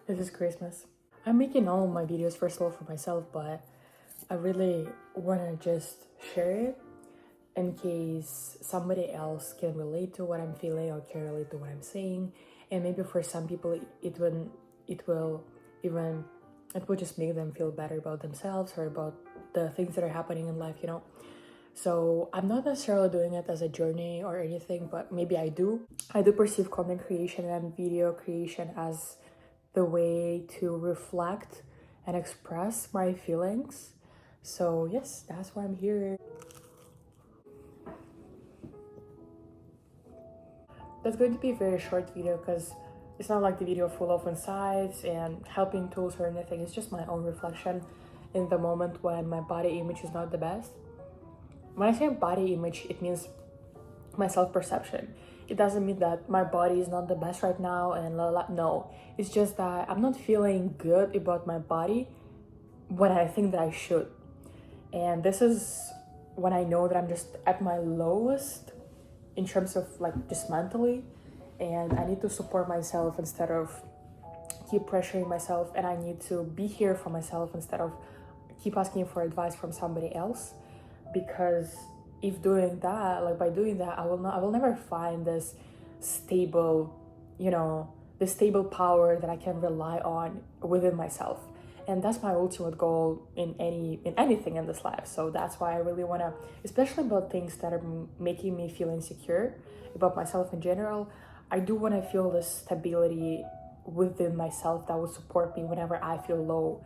This is Christmas. I'm making all of my videos first of all for myself, but I really want to just share it in case somebody else can relate to what I'm feeling or can relate to what I'm saying. And maybe for some people, it will even, it will just make them feel better about themselves or about the things that are happening in life. So I'm not necessarily doing it as a journey or anything, but maybe I do. I do perceive content creation and video creation as the way to reflect and express my feelings. So yes, that's why I'm here. That's going to be a very short video because it's not like the video full of insights and helping tools or anything. It's just my own reflection in the moment when my body image is not the best. When I say body image, it means my self-perception. It doesn't mean that my body is not the best right now and no. It's just that I'm not feeling good about my body when I think that I should. And this is when I know that I'm just at my lowest in terms of like just mentally, and I need to support myself instead of keep pressuring myself, and I need to be here for myself instead of keep asking for advice from somebody else. Because if doing that, like by doing that, I will never find this stable, the stable power that I can rely on within myself. And that's my ultimate goal in anything in this life. So that's why I really want to, especially about things that are making me feel insecure about myself in general. I do want to feel this stability within myself that will support me whenever I feel low.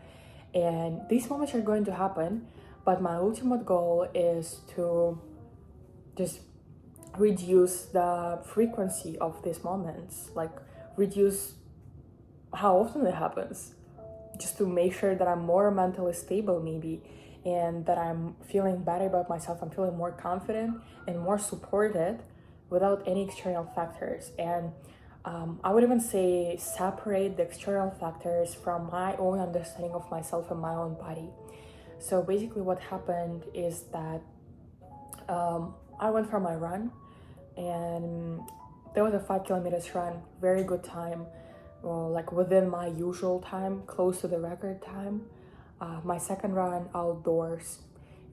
And these moments are going to happen, but my ultimate goal is to just reduce the frequency of these moments, like reduce how often it happens, just to make sure that I'm more mentally stable maybe, and that I'm feeling better about myself. I'm feeling more confident and more supported without any external factors. And I would even say separate the external factors from my own understanding of myself and my own body. So basically what happened is that I went for my run, and there was a 5 kilometers run, very good time, well, like within my usual time, close to the record time. My second run outdoors,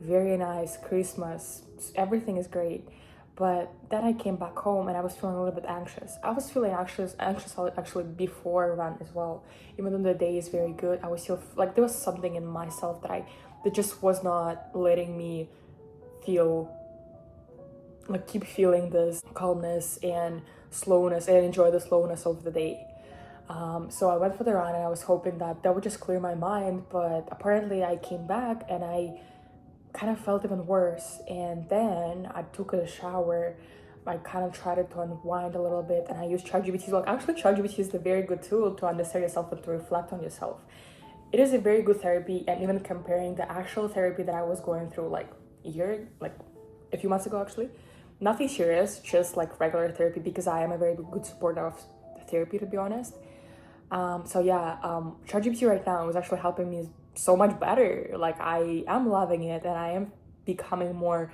very nice, Christmas, everything is great. But then I came back home and I was feeling a little bit anxious. I was feeling anxious actually before run as well. Even though the day is very good, I was still like there was something in myself that just was not letting me feel like keep feeling this calmness and slowness and enjoy the slowness of the day. So I went for the run and I was hoping that would just clear my mind, but apparently I came back and I kind of felt even worse. And then I took a shower. I kind of tried to unwind a little bit, and I used ChatGPT. Like actually, ChatGPT is a very good tool to understand yourself and to reflect on yourself. It is a very good therapy, and even comparing the actual therapy that I was going through like a few months ago, actually, nothing serious, just like regular therapy, because I am a very good supporter of therapy, to be honest. ChatGPT right now is actually helping me so much better. Like I am loving it, and I am becoming more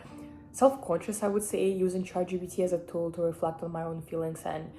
self-conscious, I would say, using ChatGPT as a tool to reflect on my own feelings and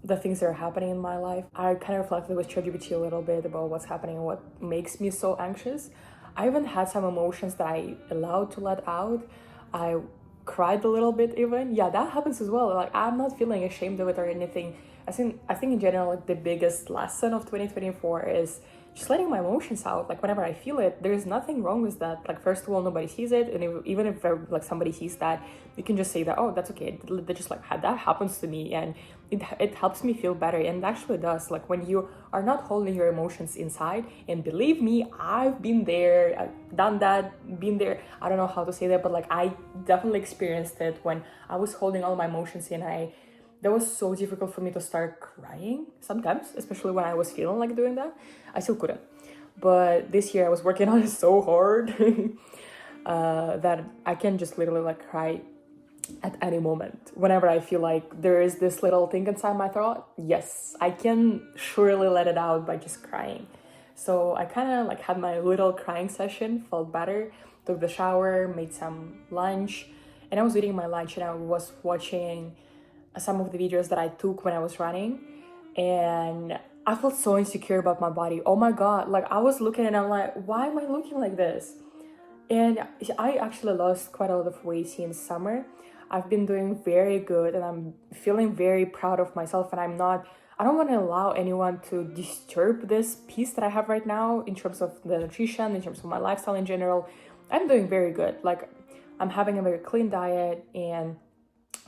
the things that are happening in my life. I kind of reflected with ChatGPT a little bit about what's happening and what makes me so anxious. I even had some emotions that I allowed to let out. I cried a little bit even. Yeah, that happens as well. Like I'm not feeling ashamed of it or anything. I think in general, like the biggest lesson of 2024 is just letting my emotions out. Like whenever I feel it, there's nothing wrong with that. Like first of all, nobody sees it, and even if like somebody sees that, you can just say that, oh, that's okay. They just like that happens to me, and it helps me feel better. And it actually does. Like when you are not holding your emotions inside, and believe me, I've been there, I've done that, been there. I don't know how to say that, but like I definitely experienced it when I was holding all my emotions in. That was so difficult for me to start crying sometimes, especially when I was feeling like doing that. I still couldn't. But this year I was working on it so hard that I can just literally like cry at any moment. Whenever I feel like there is this little thing inside my throat, yes, I can surely let it out by just crying. So I kind of like had my little crying session, felt better, took the shower, made some lunch, and I was eating my lunch and I was watching some of the videos that I took when I was running, and I felt so insecure about my body. Oh my god, like I was looking and I'm like, why am I looking like this? And I actually lost quite a lot of weight since summer. I've been doing very good and I'm feeling very proud of myself, and I don't want to allow anyone to disturb this peace that I have right now in terms of the nutrition, in terms of my lifestyle in general. I'm doing very good. Like, I'm having a very clean diet and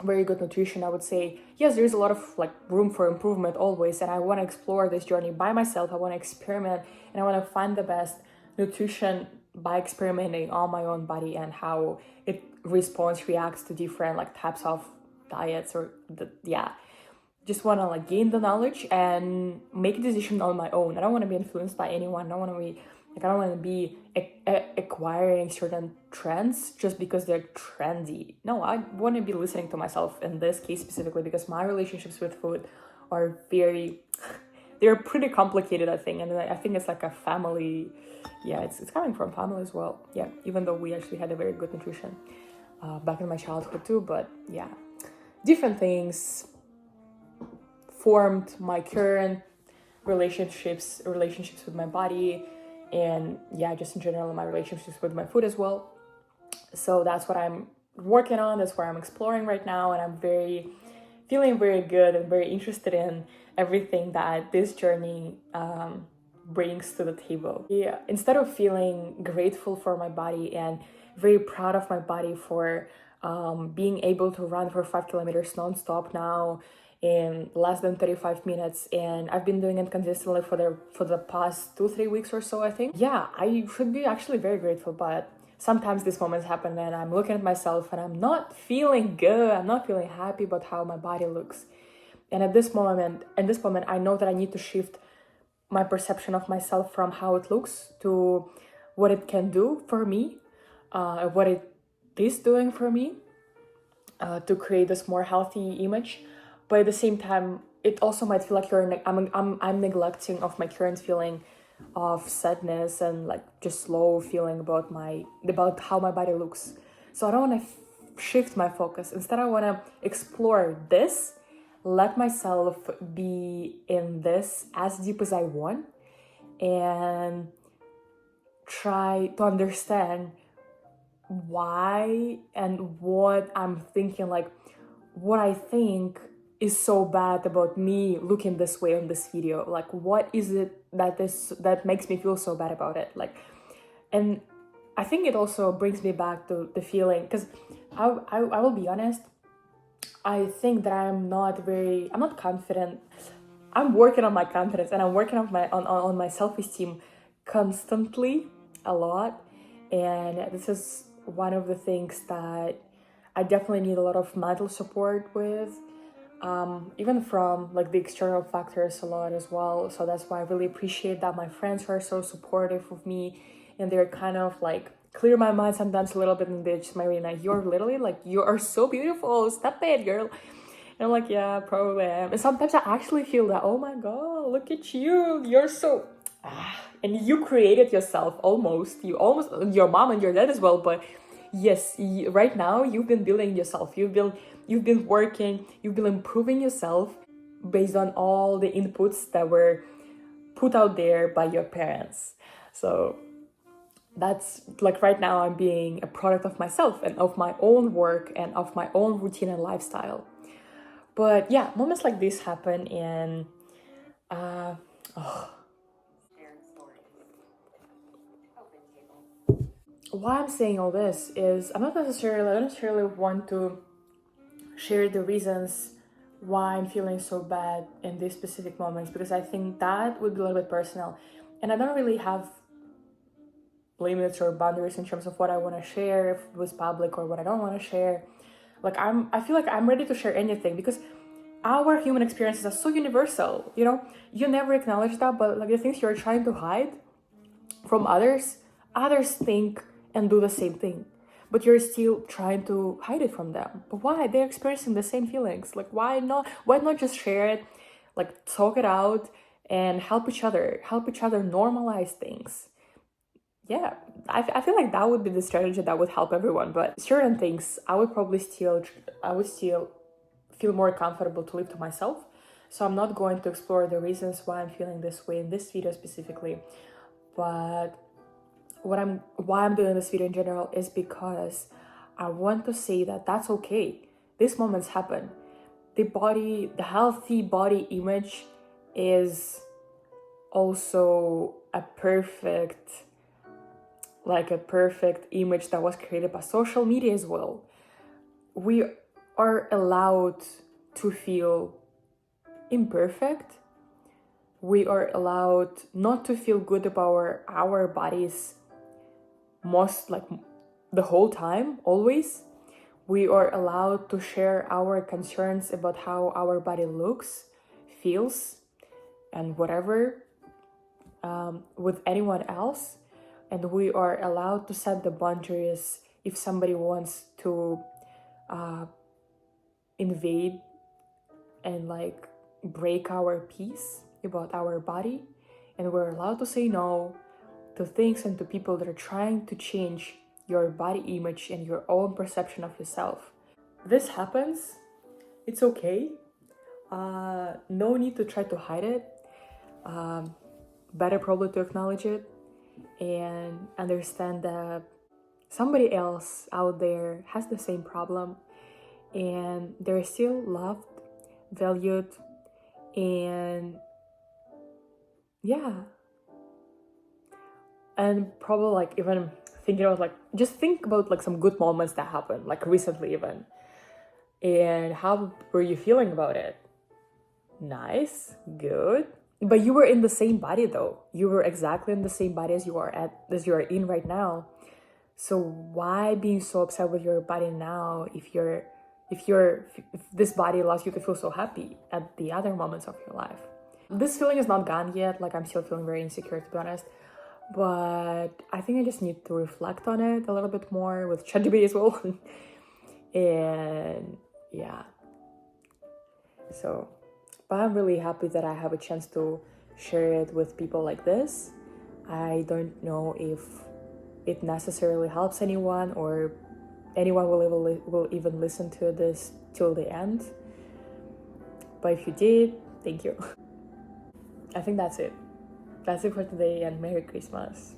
very good nutrition, I would say. Yes, there's a lot of like room for improvement always, and I want to explore this journey by myself. I want to experiment and I want to find the best nutrition by experimenting on my own body and how it reacts to different like types of diets or just want to like gain the knowledge and make a decision on my own. I don't want to be influenced by anyone. I don't want to be acquiring certain trends just because they're trendy. No, I want to be listening to myself in this case specifically, because my relationships with food are they're pretty complicated, I think. And I think it's like a family. Yeah, it's coming from family as well. Yeah, even though we actually had a very good nutrition back in my childhood too. But yeah, different things formed my current relationships with my body, and yeah, just in general my relationships with my food as well. So that's what I'm working on, that's where I'm exploring right now, and I'm feeling very good and very interested in everything that this journey brings to the table. Yeah, instead of feeling grateful for my body and very proud of my body for being able to run for 5 kilometers nonstop now in less than 35 minutes, and I've been doing it consistently for the past 2-3 weeks or so, I think. Yeah, I should be actually very grateful, but sometimes these moments happen and I'm looking at myself and I'm not feeling good. I'm not feeling happy about how my body looks. And in this moment, I know that I need to shift my perception of myself from how it looks to what it can do for me, what it is doing for me, to create this more healthy image. But at the same time, it also might feel like I'm neglecting of my current feeling of sadness and like just low feeling about how my body looks. So I don't want to shift my focus. Instead, I want to explore this, let myself be in this as deep as I want, and try to understand why and what I'm thinking, like what I think is so bad about me looking this way on this video. Like, what is it that makes me feel so bad about it? Like, and I think it also brings me back to the feeling, because I will be honest, I think that I'm not confident. I'm working on my confidence and I'm working on my self-esteem constantly, a lot. And this is one of the things that I definitely need a lot of mental support with, even from like the external factors a lot as well. So that's why I really appreciate that my friends are so supportive of me, and they're kind of like clear my mind sometimes a little bit, and they're just, Marina, you're literally like, you are so beautiful, stop it, girl. And I'm like, yeah, probably am. And sometimes I actually feel that, oh my god, look at you, you're so and you created yourself almost. Your mom and your dad as well, but yes, right now you've been building yourself. You've been working, you've been improving yourself based on all the inputs that were put out there by your parents. So that's like, right now I'm being a product of myself and of my own work and of my own routine and lifestyle. But yeah, moments like this happen, and why I'm saying all this is I don't necessarily want to share the reasons why I'm feeling so bad in these specific moments, because I think that would be a little bit personal, and I don't really have limits or boundaries in terms of what I want to share, if it was public or what I don't want to share. Like, I feel like I'm ready to share anything, because our human experiences are so universal, you never acknowledge that, but like the things you're trying to hide from others think and do the same thing, but you're still trying to hide it from them. But why? They're experiencing the same feelings. Like, why not just share it, like talk it out, and help each other normalize things. Yeah, I feel like that would be the strategy that would help everyone. But certain things I would still feel more comfortable to leave to myself. So I'm not going to explore the reasons why I'm feeling this way in this video specifically, but why I'm doing this video in general is because I want to say that that's okay. These moments happen. The healthy body image is also a perfect image that was created by social media as well. We are allowed to feel imperfect. We are allowed not to feel good about our bodies the whole time, always. We are allowed to share our concerns about how our body looks, feels, and whatever with anyone else. And we are allowed to set the boundaries if somebody wants to invade and break our peace about our body. And we're allowed to say no to things and to people that are trying to change your body image and your own perception of yourself. This happens, it's okay. No need to try to hide it. Better probably to acknowledge it and understand that somebody else out there has the same problem and they're still loved, valued, and yeah. And probably even thinking about just think about some good moments that happened recently even, and how were you feeling about it? Nice, good. But you were in the same body though. You were exactly in the same body as you are in right now. So why being so upset with your body now if this body allows you to feel so happy at the other moments of your life? This feeling is not gone yet. I'm still feeling very insecure, to be honest. But I think I just need to reflect on it a little bit more with ChatGPT as well. And yeah. So, but I'm really happy that I have a chance to share it with people like this. I don't know if it necessarily helps anyone or anyone will even listen to this till the end. But if you did, thank you. I think that's it. That's it for today, and Merry Christmas.